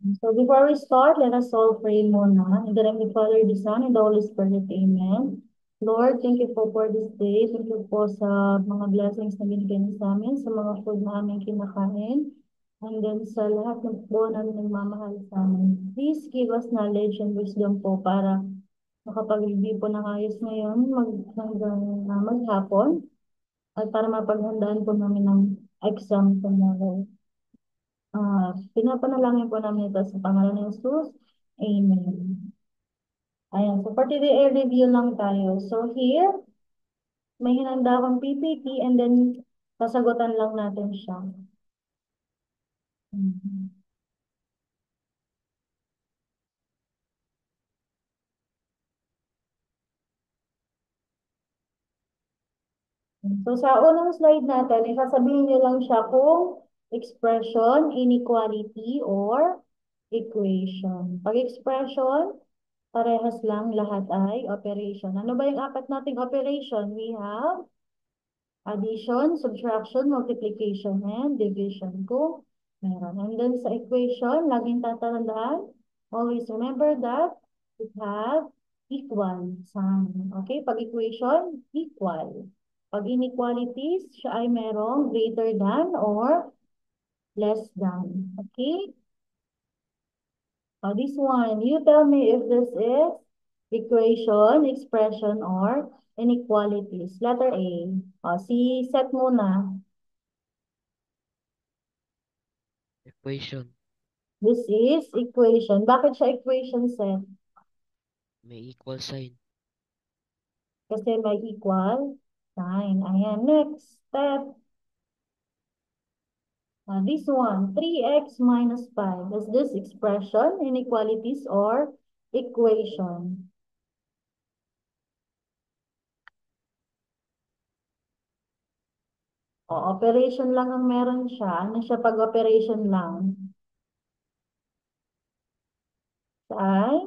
So before we start, let us all pray muna. In the name of the Father, the Son, and the Holy Spirit. Amen. Lord, thank you po for this day. Thank you po sa mga blessings na binigay niyo sa amin, sa mga food na aming kinakain, and then sa lahat ng po na nagmamahal sa amin. Please give us knowledge and wisdom po para makapag-review po ng ayos ngayon hanggang maghapon at para mapaghandaan po namin ng exam tomorrow. Pinapanalangin po namin ito sa pangalan ng Jesus. Amen. Ayan, so for today, review lang tayo. So here, may hinanda akong PPT and then sasagutan lang natin siya. Mhm. So sa unang slide natin, isasabihin niyo lang siya kung expression, inequality, or equation. Pag expression, parehas lang lahat ay operation. Ano ba yung apat nating operation? We have addition, subtraction, multiplication, and division kung meron. And then sa equation, laging tatandaan, always remember that it have equal sign. Okay? Pag equation, equal. Pag inequalities, siya ay merong greater than or less than. Okay? This one, you tell me if this is equation, expression, or inequalities. Letter A. Si Seth muna. Equation. This is equation. Bakit siya equation set? May equal sign. Kasi may equal sign. Ayan, next step. This one, 3x minus 5. Is this expression, inequalities, or equation? O, operation lang ang meron siya. Ano siya pag operation lang? Siya ay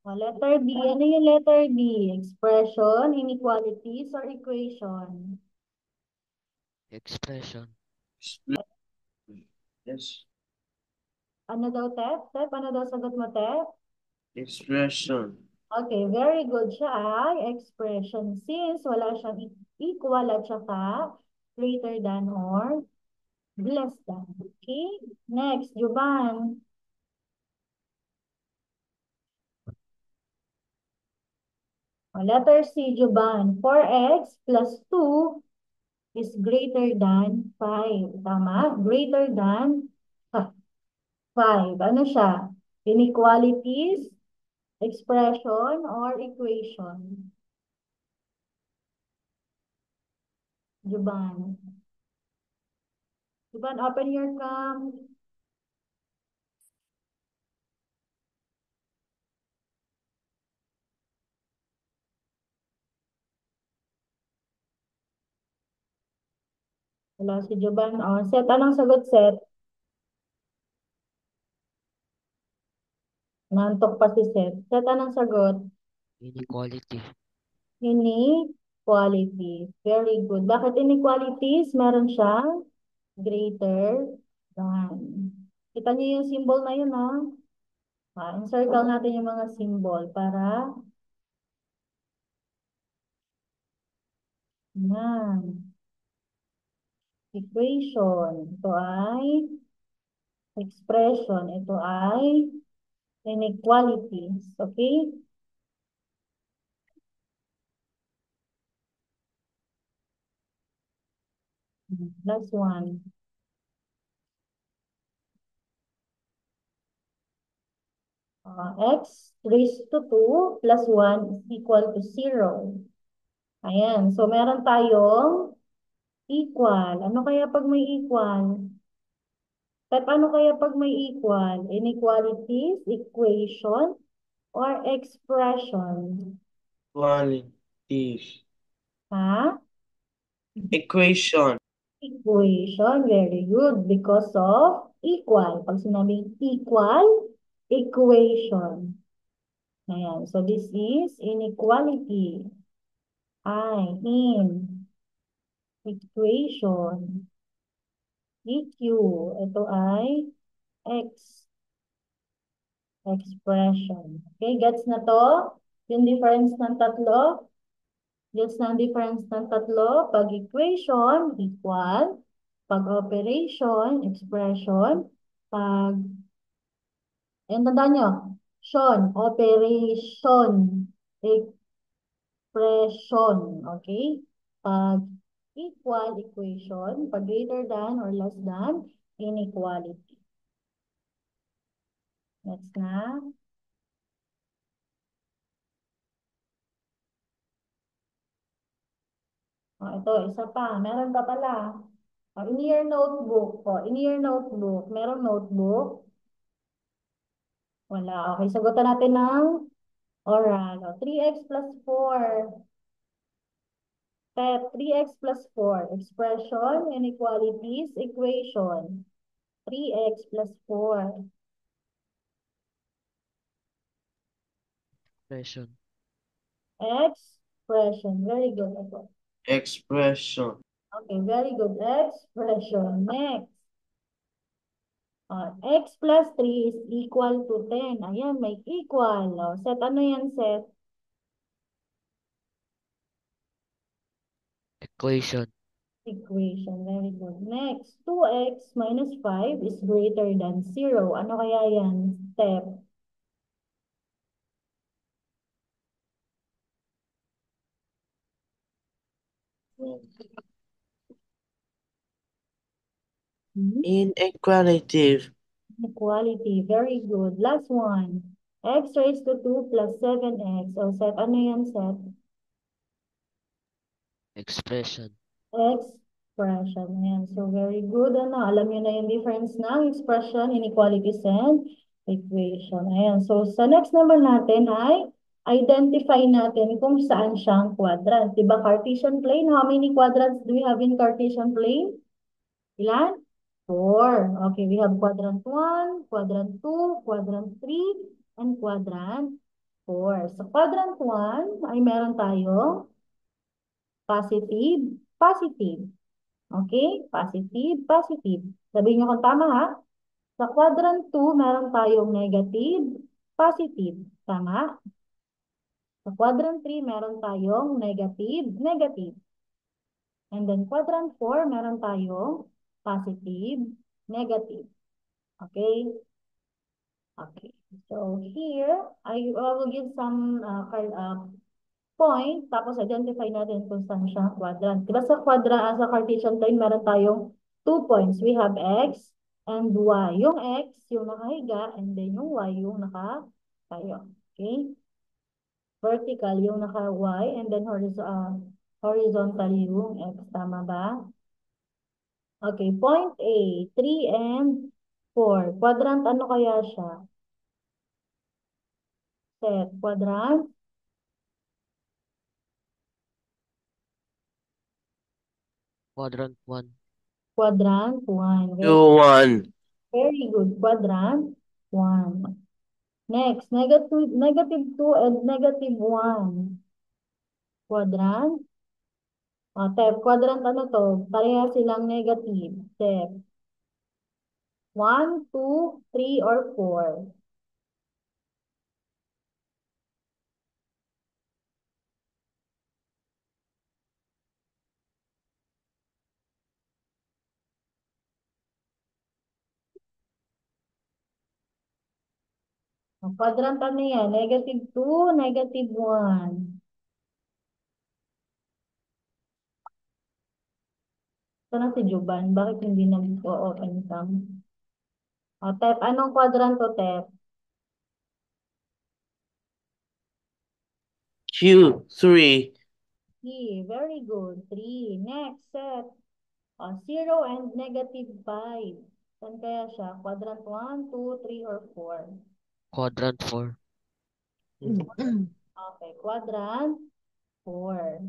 letter B. Ano yung letter B? Expression, inequalities, or equation? Expression. Yes. Ano daw, Tep? Tep, ano daw sagot mo, Tep? Expression. Okay, very good siya ay expression. Since wala siyang equal at saka greater than or less than. Okay? Next, Juban. Letter C, Juban. 4x plus 2 is greater than 5. Tama? Greater than 5. Ano siya? Inequalities, expression, or equation? Juban. Juban, open your cam. Wala si Juban. Oh, Set, anong sagot, Set? Nantok pa si Set. Set, anong sagot? Inequality. Inequalities. Very good. Bakit inequalities? Meron siyang greater than. Kita niyo yung symbol na yun, ha? Encircle natin yung mga symbol para yan. Equation. Ito ay expression. Ito ay inequalities. Okay? Last one. X raised to 2 plus 1 is equal to 0. Ayan. So, meron tayong equal. Ano kaya pag may equal? At ano kaya pag may equal? Inequalities, equation, or expression? Qualities. Ha? Equation. Equation, very good. Because of equal. Pag sinabing equal, equation. Ayan. So, this is inequality. In equation. EQ. Ito ay X. Expression. Okay, gets na to? Yung difference ng tatlo? Gets na ang difference ng tatlo? Pag equation, equal. Pag operation, expression. Pag, tandaan nyo, operation, expression. Okay? Pag equal, equation. Pag greater than or less than, inequality. Next na. Ito, isa pa. Meron pa pala. In your notebook po. In your notebook. Merong notebook? Wala. Okay, sagutan natin ng oral. 3x plus 4. Step 3x plus 4. Expression, inequalities, equation. 3x plus 4. Expression. Expression. Very good. Ito. Expression. Okay, very good. Expression. Next. X plus 3 is equal to 10. Ayan, may equal. Set ano yan, set? Equation. Equation. Very good. Next, 2x minus 5 is greater than 0. Ano kaya yan? Step. Inequality. Equality. Very good. Last one. X raised to 2 plus 7x. O set, ano yan, set? Expression. Expression. Ayan. So, very good. Ano? Alam niyo na yung difference ng expression, inequalities, and equation. Ayan. So, sa next naman natin ay identify natin kung saan siyang quadrant. Diba Cartesian plane? How many quadrants do we have in Cartesian plane? Ilan? 4. Okay, we have quadrant 1, quadrant 2, quadrant 3, and quadrant 4. Sa quadrant 1 ay meron tayong positive, positive. Okay? Positive, positive. Sabihin niyo kung tama ha. Sa quadrant 2, meron tayong negative, positive. Tama? Sa quadrant 3, meron tayong negative, negative. And then quadrant 4, meron tayong positive, negative. Okay? Okay. So here, I will give some point, tapos identify natin kung saan siya quadrant. Diba sa quadrant, sa Cartesian plane, meron tayong 2 points. We have x and y. Yung x, yung nakahiga, and then yung y, yung nakatayo. Okay? Vertical, yung naka-y, and then horizontal yung x. Tama ba? Okay, point A, 3 and 4. Quadrant, ano kaya siya? Set, quadrant. Quadrant 1. Quadrant 1. Q1. Very good. Quadrant 1. Next, negative 2 and negative 1. Quadrant. Step, quadrant ano to? Pareha silang negative. Step. 1, 2, 3, or 4. Quadrant ano yan? Negative 2, negative 1. Sana si Juban? Bakit hindi nag-open cam? Tep, anong quadrant to, Tep? Q3. Very good. 3. Next set. 0 and negative 5. Saan kaya siya? Quadrant 1, 2, 3, or 4? Quadrant 4. Okay, quadrant 4.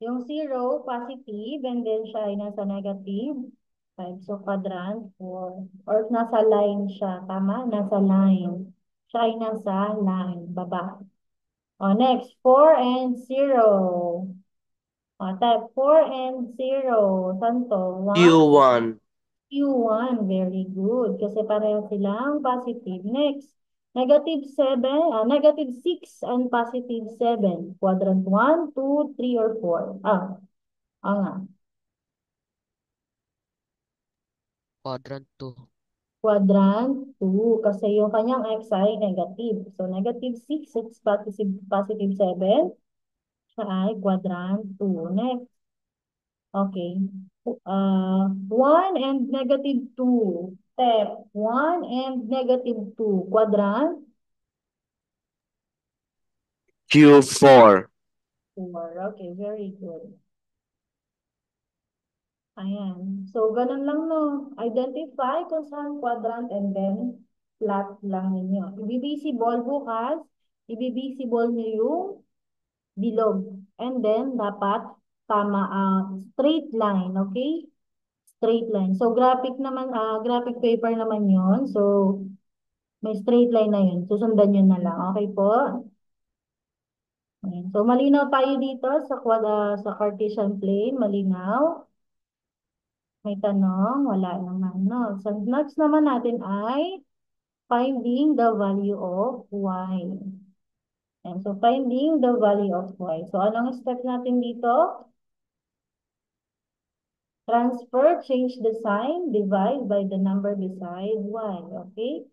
Yung 0, positive, and then siya ay nasa negative 5. So, quadrant 4. Or nasa line siya. Tama? Nasa line. Siya ay nasa line. Baba. O, next. 4 and 0. O, type 4 and 0. Saan to? 1? Q1. Q1. Very good. Kasi pareho silang positive. Next. Negative 7, negative 6 and positive 7. Quadrant 1, 2, 3, or 4. Nga. Quadrant 2. Quadrant 2 kasi yung kanyang x ay negative. So, negative 6, it's positive 7. Siya ay quadrant 2. Next. Okay. 1 and negative 2. Step 1 and negative 2. Quadrant Q4. 4. Okay, very good. Ayan. So, ganun lang, no? Identify kung saan quadrant and then plot lang ninyo. Ibibisible bukas, ibibisible nyo yung bilog. And then, dapat tama, straight line, okay? Straight line. So, graphic paper naman yon. So, may straight line na yun. Susundan yun na lang. Okay po? Ayan. So, malinaw tayo dito sa Cartesian plane. Malinaw. May tanong? Wala naman, no? So, next naman natin ay finding the value of y. And so, finding the value of y. So, anong step natin dito? Transfer, change the sign, divide by the number beside y. Okay?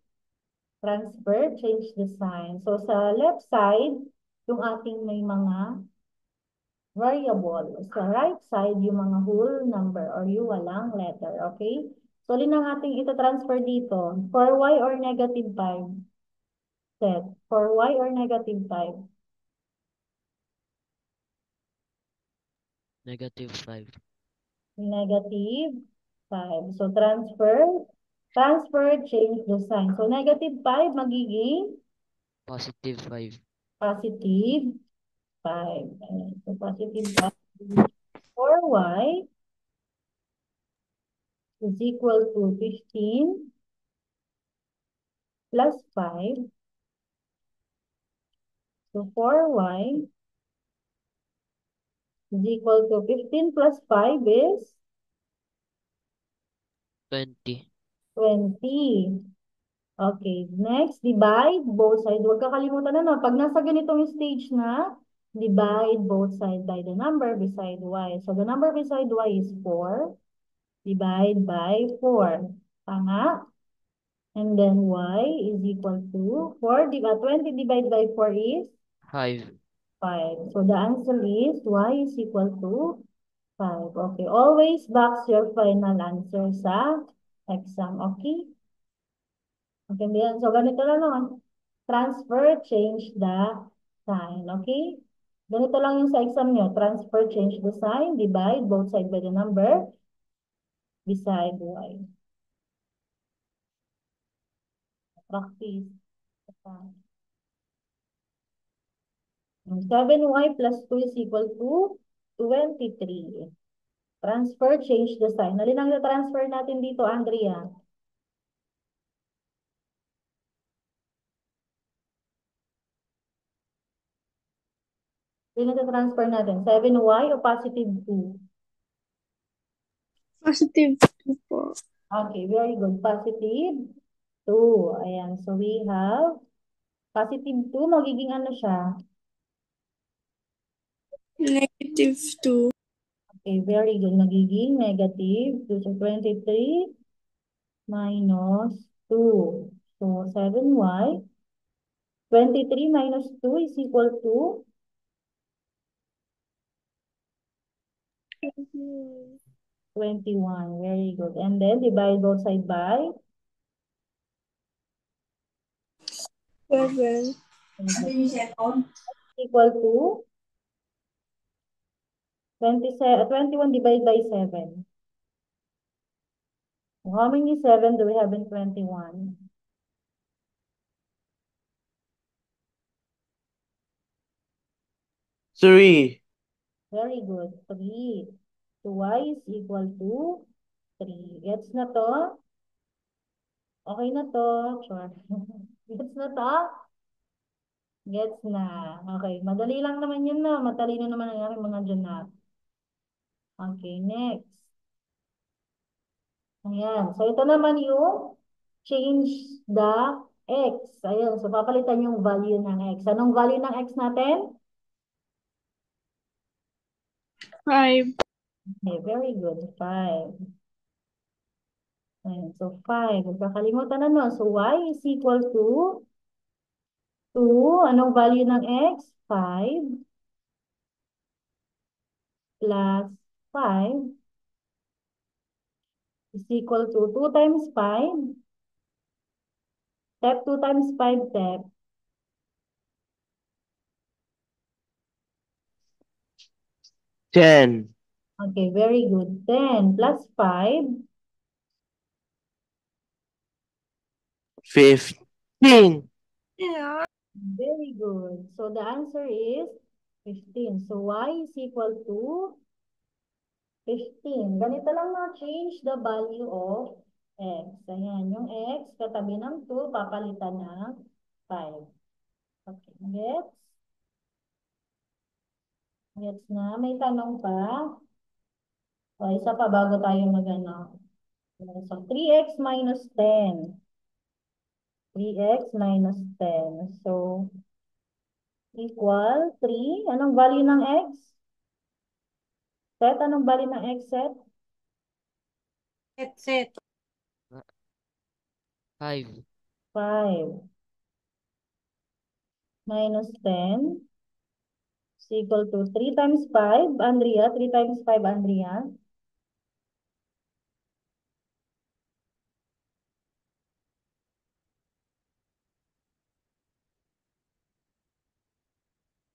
Transfer, change the sign. So, sa left side, yung ating may mga variable. Sa right side, yung mga whole number or yung walang letter. Okay? So, alin ang ating ita-transfer dito? For y or negative 5? Set. For y or negative 5? Negative 5. Negative 5. So, transfer, change the sign. So, negative 5 magiging Positive 5. positive 5. Ayan. So, positive 5. For y is equal to 15 plus 5. So, for y is equal to 15 plus 5 is 20. 20. Okay, next, divide both sides. Huwag kakalimutan na, no? Pag nasa ganitong stage na, divide both sides by the number beside y. So, the number beside y is 4. Divide by 4. Tama? And then y is equal to 20 divided by 4 is 5. 5. So, the answer is y is equal to 5. Okay, always box your final answer sa exam. Okay? Okay, yan. So, ganito lang naman. Transfer, change the sign. Okay? Ganito lang yung sa exam nyo. Transfer, change the sign. Divide both sides by the number beside y. Practice. 7y plus 2 is equal to 23. Transfer, change the sign. Alin ang na-transfer natin dito, Andrea? Alin na-transfer natin? 7y o positive 2? Positive 2 po. Okay, very good. Positive 2. Ayan. So, we have positive 2. Magiging ano siya? Negative 2. Okay, very good. Magiging negative 2. So, 23 minus 2. So, 7y. 23 minus 2 is equal to 21. Very good. And then, divide both sides by 7. equal to 21 divided by 7. How many 7 do we have in 21? Three. Very good. 3. So y is equal to 3. Gets na to? Okay na to? Sure. Gets na to? Gets na. Okay. Madali lang naman yun na. Matalino naman ang aking mga dyan na. Okay, next. Ayan. So, ito naman yung change the x. Ayan. So, papalitan yung value ng x. Anong value ng x natin? 5. Okay, very good. 5. Ayan. So, 5. Huwag kakalimutan na no. So, y is equal to 2. Anong value ng x? 5 plus 5 is equal to 2 times 5. Step 2 times 5 step. 10. Okay, very good. 10 plus 5. 15. Very good. So the answer is 15. So y is equal to 15. Ganito lang na change the value of x. Ayan, yung x katabi ng 2, papalitan ng 5. Okay, gets? Gets na? May tanong pa? O, isa pa bago tayo mag-ano. So 3x minus 10. 3x minus 10. So, equal 3. Anong value ng x? Set, anong value ng x set? Set. 5. 5 minus 10 is equal to 3 times 5. Andrea, 3 times 5, Andrea.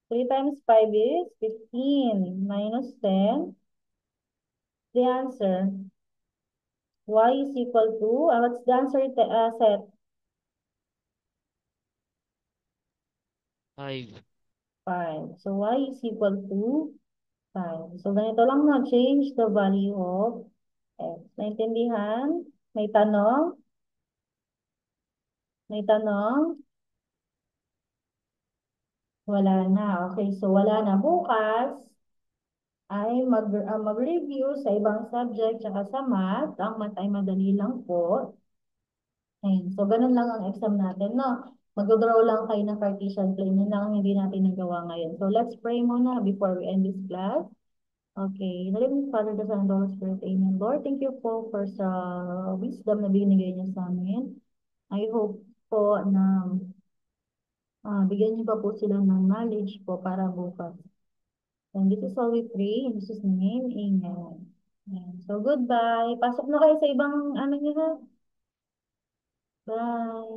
3 times 5 is 15 minus 10. The answer. Y is equal to, what's the answer set? 5. 5. So y is equal to 5. So ganito lang na, change the value of x. Naintindihan? May tanong? May tanong? Wala na. Okay, so wala na. Bukas ay mag-review sa ibang subject tsaka sa math. Ang math ay madali lang po. Ayun. So, ganun lang ang exam natin, no? Mag-draw lang kayo ng Cartesian plane. Yun lang ang hindi natin nagawa ngayon. So, let's pray muna before we end this class. Okay. Heavenly Father, the Son, and the Holy Spirit, Amen. Lord, thank you po for sa wisdom na binigay niyo sa amin. I hope po na bigyan niyo pa po sila ng knowledge po para bukas. And this is all we pray in Jesus' name. Amen. Ayan. So, goodbye. Pasok na kayo sa ibang ano niyo ha. Bye.